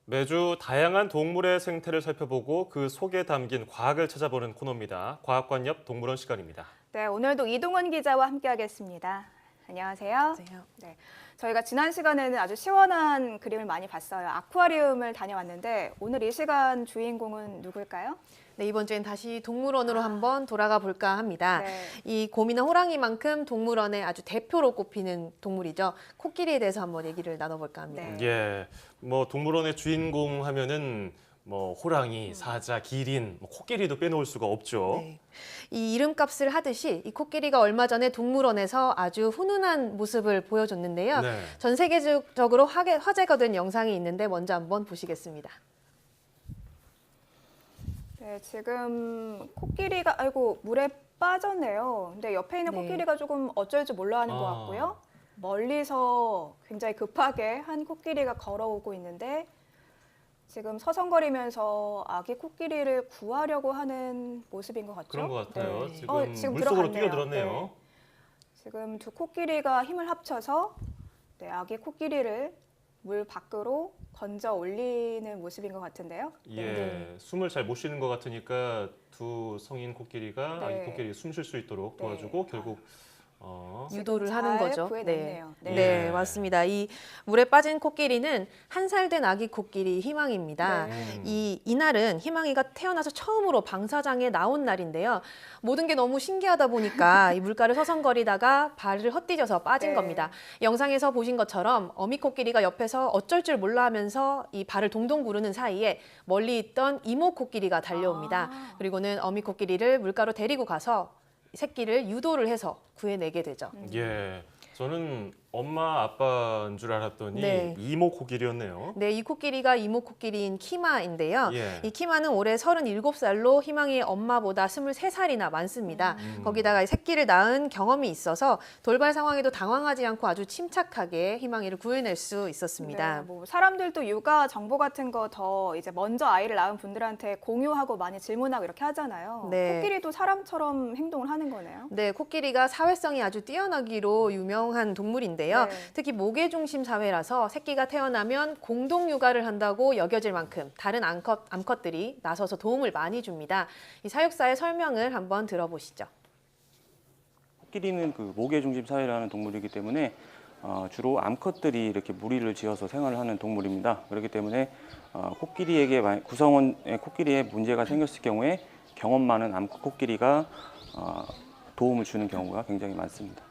매주 다양한 동물의 생태를 살펴보고 그 속에 담긴 과학을 찾아보는 코너입니다. 과학관 옆 동물원 시간입니다. 네, 오늘도 이동원 기자와 함께하겠습니다. 안녕하세요. 안녕하세요. 네, 저희가 지난 시간에는 아주 시원한 그림을 많이 봤어요. 아쿠아리움을 다녀왔는데 오늘 이 시간 주인공은 누굴까요? 네, 이번 주엔 다시 동물원으로 한번 돌아가 볼까 합니다. 네. 이 곰이나 호랑이만큼 동물원의 아주 대표로 꼽히는 동물이죠. 코끼리에 대해서 한번 얘기를 나눠볼까 합니다. 네. 예, 동물원의 주인공 하면은 호랑이, 사자, 기린, 코끼리도 빼놓을 수가 없죠. 네. 이 이름값을 하듯이 이 코끼리가 얼마 전에 동물원에서 아주 훈훈한 모습을 보여줬는데요. 네. 전 세계적으로 화제가 된 영상이 있는데 먼저 한번 보시겠습니다. 네, 지금 코끼리가 물에 빠졌네요. 근데 옆에 있는 네. 코끼리가 조금 어쩔 줄 몰라 하는 것 같고요. 멀리서 굉장히 급하게 한 코끼리가 걸어오고 있는데 지금 서성거리면서 아기 코끼리를 구하려고 하는 모습인 것 같죠? 그런 것 같아요. 네. 지금 물속으로 들어갔네요. 뛰어들었네요. 네. 지금 두 코끼리가 힘을 합쳐서 아기 코끼리를 물 밖으로 건져 올리는 모습인 것 같은데요. 예, 네. 숨을 잘 못 쉬는 것 같으니까 두 성인 코끼리가 네. 아기 코끼리 숨 쉴 수 있도록 도와주고 결국 유도를 지금 하는 잘 거죠. 구해냈네요. 네. 네. 네, 맞습니다. 이 물에 빠진 코끼리는 한 살 된 아기 코끼리 희망입니다. 네. 이날은 희망이가 태어나서 처음으로 방사장에 나온 날인데요. 모든 게 너무 신기하다 보니까 이 물가를 서성거리다가 발을 헛디뎌서 빠진 네. 겁니다. 영상에서 보신 것처럼 어미 코끼리가 옆에서 어쩔 줄 몰라 하면서 이 발을 동동 구르는 사이에 멀리 있던 이모 코끼리가 달려옵니다. 아. 그리고는 어미 코끼리를 물가로 데리고 가서 새끼를 유도를 해서 구해내게 되죠. 예, 저는 엄마 아빠인 줄 알았더니 네. 이모 코끼리였네요. 네, 이 코끼리가 이모 코끼리인 키마인데요. 예. 이 키마는 올해 37살로 희망이의 엄마보다 23살이나 많습니다. 거기다가 이 새끼를 낳은 경험이 있어서 돌발 상황에도 당황하지 않고 아주 침착하게 희망이를 구해낼 수 있었습니다. 네, 사람들도 육아 정보 같은 거 더 이제 먼저 아이를 낳은 분들한테 공유하고 많이 질문하고 이렇게 하잖아요. 네. 코끼리도 사람처럼 행동을 하는 거네요. 네, 코끼리가 사회성이 아주 뛰어나기로 유명한 동물인데요. 네. 특히 모계 중심 사회라서 새끼가 태어나면 공동 육아를 한다고 여겨질 만큼 다른 암컷들이 나서서 도움을 많이 줍니다. 이 사육사의 설명을 한번 들어보시죠. 코끼리는 그 모계 중심 사회라는 동물이기 때문에 주로 암컷들이 이렇게 무리를 지어서 생활을 하는 동물입니다. 그렇기 때문에 구성원의 코끼리에 문제가 생겼을 경우에 경험 많은 암컷 코끼리가 도움을 주는 경우가 굉장히 많습니다.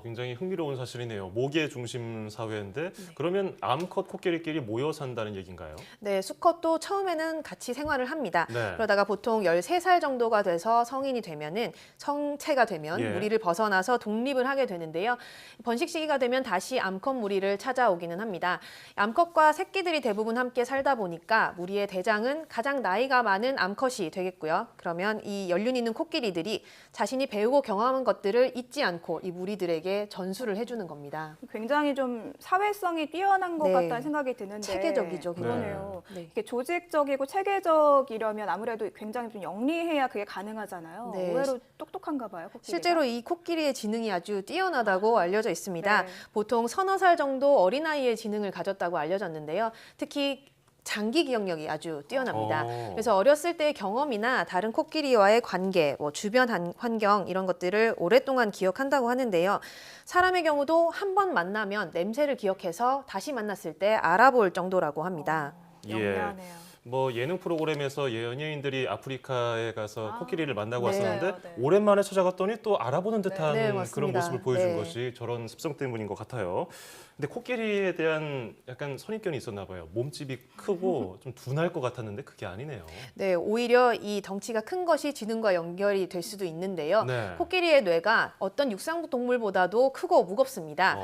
굉장히 흥미로운 사실이네요. 모계 중심 사회인데 네. 그러면 암컷 코끼리끼리 모여 산다는 얘기인가요? 네, 수컷도 처음에는 같이 생활을 합니다. 네. 그러다가 보통 13살 정도가 돼서 성인이 되면은 성체가 되면 예. 무리를 벗어나서 독립을 하게 되는데요. 번식 시기가 되면 다시 암컷 무리를 찾아오기는 합니다. 암컷과 새끼들이 대부분 함께 살다 보니까 무리의 대장은 가장 나이가 많은 암컷이 되겠고요. 그러면 이 연륜 있는 코끼리들이 자신이 배우고 경험한 것들을 잊지 않고 이 무리들에게 전수를 해주는 겁니다. 굉장히 좀 사회성이 뛰어난 것 네. 같다는 생각이 드는데 체계적이죠, 그러네요. 네. 이게 조직적이고 체계적이려면 아무래도 굉장히 좀 영리해야 그게 가능하잖아요. 네. 의외로 똑똑한가 봐요, 코끼리가. 실제로 이 코끼리의 지능이 아주 뛰어나다고 알려져 있습니다. 네. 보통 서너 살 정도 어린아이의 지능을 가졌다고 알려졌는데요. 특히 장기 기억력이 아주 뛰어납니다. 그래서 어렸을 때의 경험이나 다른 코끼리와의 관계, 주변 환경 이런 것들을 오랫동안 기억한다고 하는데요. 사람의 경우도 한 번 만나면 냄새를 기억해서 다시 만났을 때 알아볼 정도라고 합니다. 영리하네요. 예능 프로그램에서 연예인들이 아프리카에 가서 코끼리를 만나고 네. 왔었는데 네. 오랜만에 찾아갔더니 또 알아보는 듯한 네, 그런 맞습니다. 모습을 보여준 네. 것이 저런 습성 때문인 것 같아요. 근데 코끼리에 대한 약간 선입견이 있었나 봐요. 몸집이 크고 좀 둔할 것 같았는데 그게 아니네요. 네, 오히려 이 덩치가 큰 것이 지능과 연결이 될 수도 있는데요. 네. 코끼리의 뇌가 어떤 육상 동물보다도 크고 무겁습니다.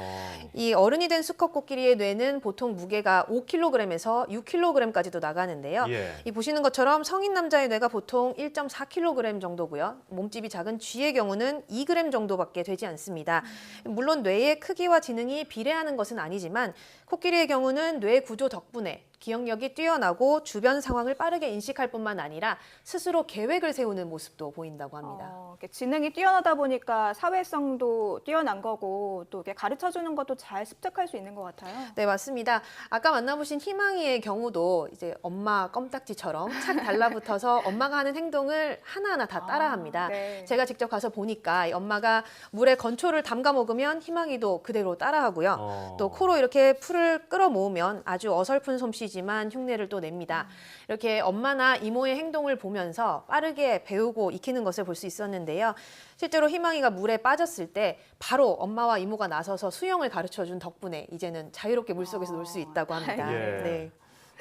이 어른이 된 수컷 코끼리의 뇌는 보통 무게가 5kg에서 6kg까지도 나가는데요. 예. 이 보시는 것처럼 성인 남자의 뇌가 보통 1.4kg 정도고요. 몸집이 작은 쥐의 경우는 2g 정도밖에 되지 않습니다. 물론 뇌의 크기와 지능이 비례하는 것은 아니지만 코끼리의 경우는 뇌 구조 덕분에 기억력이 뛰어나고 주변 상황을 빠르게 인식할 뿐만 아니라 스스로 계획을 세우는 모습도 보인다고 합니다. 이렇게 지능이 뛰어나다 보니까 사회성도 뛰어난 거고 또 이렇게 가르쳐주는 것도 잘 습득할 수 있는 것 같아요. 네, 맞습니다. 아까 만나보신 희망이의 경우도 이제 엄마 껌딱지처럼 착 달라붙어서 엄마가 하는 행동을 하나하나 다 따라합니다. 네. 제가 직접 가서 보니까 이 엄마가 물에 건초를 담가 먹으면 희망이도 그대로 따라하고요. 또 코로 이렇게 풀을 끌어모으면 아주 어설픈 솜씨지만 흉내를 또 냅니다. 이렇게 엄마나 이모의 행동을 보면서 빠르게 배우고 익히는 것을 볼 수 있었는데요. 실제로 희망이가 물에 빠졌을 때 바로 엄마와 이모가 나서서 수영을 가르쳐준 덕분에 이제는 자유롭게 물속에서 놀 수 있다고 합니다. 예. 네.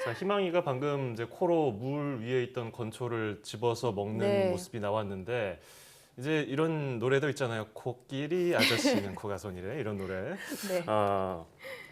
자, 희망이가 방금 이제 코로 물 위에 있던 건초를 집어서 먹는 네. 모습이 나왔는데 이제 이런 노래도 있잖아요. 코끼리 아저씨는 코가 손이래 이런 노래. 네.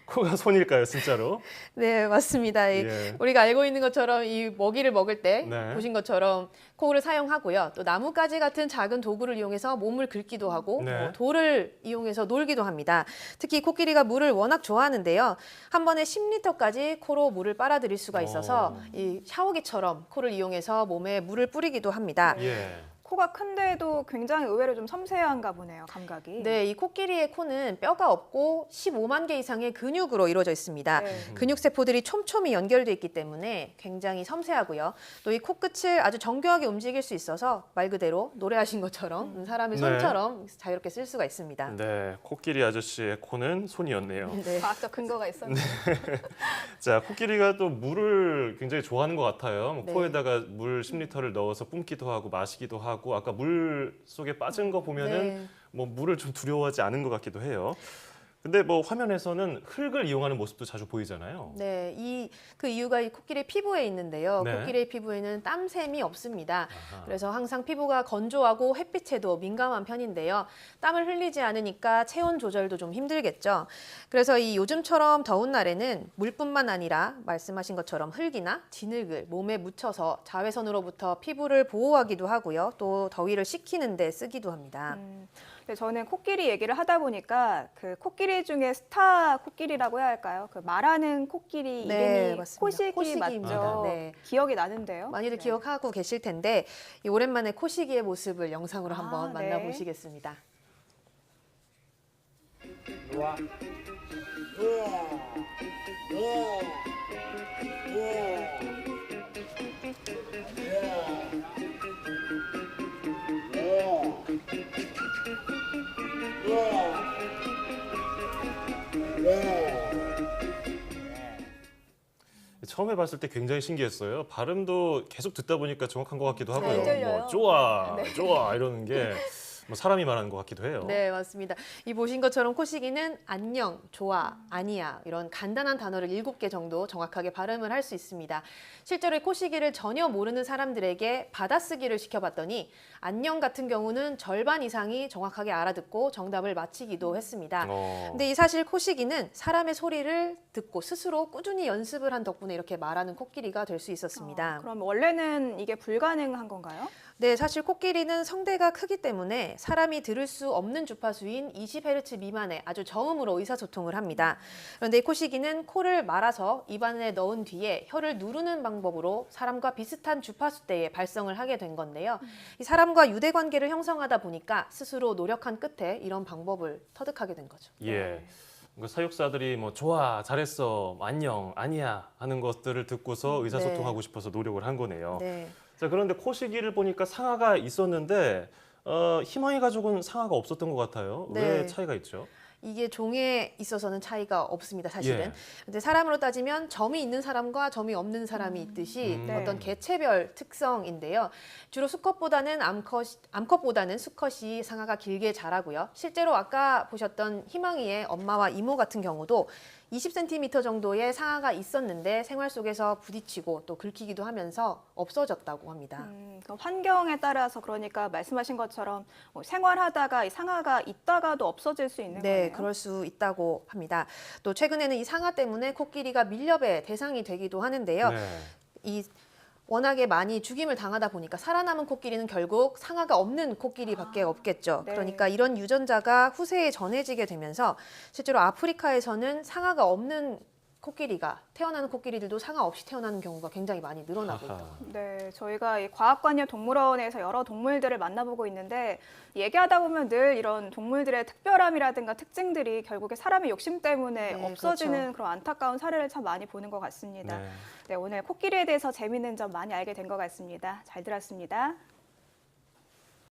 코가 손일까요, 진짜로? 네, 맞습니다. 예. 우리가 알고 있는 것처럼 이 먹이를 먹을 때 네. 보신 것처럼 코를 사용하고요. 또 나뭇가지 같은 작은 도구를 이용해서 몸을 긁기도 하고 네. 돌을 이용해서 놀기도 합니다. 특히 코끼리가 물을 워낙 좋아하는데요. 한 번에 10리터까지 코로 물을 빨아들일 수가 있어서 이 샤워기처럼 코를 이용해서 몸에 물을 뿌리기도 합니다. 예. 코가 큰데도 굉장히 의외로 좀 섬세한가 보네요, 감각이. 네, 이 코끼리의 코는 뼈가 없고 15만 개 이상의 근육으로 이루어져 있습니다. 네. 근육 세포들이 촘촘히 연결돼 있기 때문에 굉장히 섬세하고요. 또 이 코끝을 아주 정교하게 움직일 수 있어서 말 그대로 노래하신 것처럼 사람의 네. 손처럼 자유롭게 쓸 수가 있습니다. 네, 코끼리 아저씨의 코는 손이었네요. 네. 과학적 근거가 있었네요. 자, 코끼리가 또 물을 굉장히 좋아하는 것 같아요. 뭐 네. 코에다가 물 10리터를 넣어서 뿜기도 하고 마시기도 하고 아까 물 속에 빠진 거 보면은 네. 뭐 물을 좀 두려워하지 않은 것 같기도 해요. 근데 뭐 화면에서는 흙을 이용하는 모습도 자주 보이잖아요. 네, 그 이유가 이 코끼리 피부에 있는데요. 네. 코끼리의 피부에는 땀샘이 없습니다. 아하. 그래서 항상 피부가 건조하고 햇빛에도 민감한 편인데요. 땀을 흘리지 않으니까 체온 조절도 좀 힘들겠죠. 그래서 이 요즘처럼 더운 날에는 물뿐만 아니라 말씀하신 것처럼 흙이나 진흙을 몸에 묻혀서 자외선으로부터 피부를 보호하기도 하고요. 또 더위를 식히는 데 쓰기도 합니다. 근데 저는 코끼리 얘기를 하다 보니까 그 코끼리 중에 스타 코끼리라고 해야 할까요? 그 말하는 코끼리 네, 이름이 맞습니다. 코시기 코시기입니다. 맞죠? 네. 기억이 나는데요. 많이들 네. 기억하고 계실 텐데 이 오랜만에 코시기의 모습을 영상으로 한번 네. 만나보시겠습니다. 처음에 봤을 때 굉장히 신기했어요. 발음도 계속 듣다 보니까 정확한 것 같기도 하고요. 잘 들려요. 뭐 좋아, 좋아 이러는 게 뭐 사람이 말하는 것 같기도 해요. 네, 맞습니다. 이 보신 것처럼 코시기는 안녕, 좋아, 아니야 이런 간단한 단어를 7개 정도 정확하게 발음을 할 수 있습니다. 실제로 이 코시기를 전혀 모르는 사람들에게 받아쓰기를 시켜봤더니 안녕 같은 경우는 절반 이상이 정확하게 알아듣고 정답을 맞히기도 했습니다. 근데 이 사실 코시기는 사람의 소리를 듣고 스스로 꾸준히 연습을 한 덕분에 이렇게 말하는 코끼리가 될 수 있었습니다. 그럼 원래는 이게 불가능한 건가요? 네, 사실 코끼리는 성대가 크기 때문에 사람이 들을 수 없는 주파수인 20Hz 미만의 아주 저음으로 의사소통을 합니다. 그런데 이 코시기는 코를 말아서 입안에 넣은 뒤에 혀를 누르는 방법으로 사람과 비슷한 주파수대에 발성을 하게 된 건데요. 이 사람과 유대 관계를 형성하다 보니까 스스로 노력한 끝에 이런 방법을 터득하게 된 거죠. 예. 그러니까 사육사들이 뭐 좋아, 잘했어, 안녕, 아니야 하는 것들을 듣고서 의사소통하고 싶어서 노력을 한 거네요. 네. 자, 그런데 코시기를 보니까 상아가 있었는데 희망이 가족은 상아가 없었던 것 같아요. 네. 왜 차이가 있죠? 이게 종에 있어서는 차이가 없습니다, 사실은. 예. 근데 사람으로 따지면 점이 있는 사람과 점이 없는 사람이 있듯이 네. 어떤 개체별 특성인데요. 주로 수컷보다는 암컷보다는 수컷이 상아가 길게 자라고요. 실제로 아까 보셨던 희망이의 엄마와 이모 같은 경우도 20cm 정도의 상아가 있었는데 생활 속에서 부딪히고 또 긁히기도 하면서 없어졌다고 합니다. 그 환경에 따라서 그러니까 말씀하신 것처럼 뭐 생활하다가 이 상아가 있다가도 없어질 수 있는 네, 거네요. 그럴 수 있다고 합니다. 또 최근에는 이 상아 때문에 코끼리가 밀렵의 대상이 되기도 하는데요. 네. 이 워낙에 많이 죽임을 당하다 보니까 살아남은 코끼리는 결국 상아가 없는 코끼리밖에 없겠죠. 네. 그러니까 이런 유전자가 후세에 전해지게 되면서 실제로 아프리카에서는 상아가 없는 코끼리가 태어나는 코끼리들도 상아 없이 태어나는 경우가 굉장히 많이 늘어나고 있다. 아하. 네, 저희가 이 과학관여 동물원에서 여러 동물들을 만나보고 있는데 얘기하다 보면 늘 이런 동물들의 특별함이라든가 특징들이 결국에 사람의 욕심 때문에 네, 없어지는 그런 안타까운 사례를 참 많이 보는 것 같습니다. 네. 네, 오늘 코끼리에 대해서 재미있는 점 많이 알게 된 것 같습니다. 잘 들었습니다.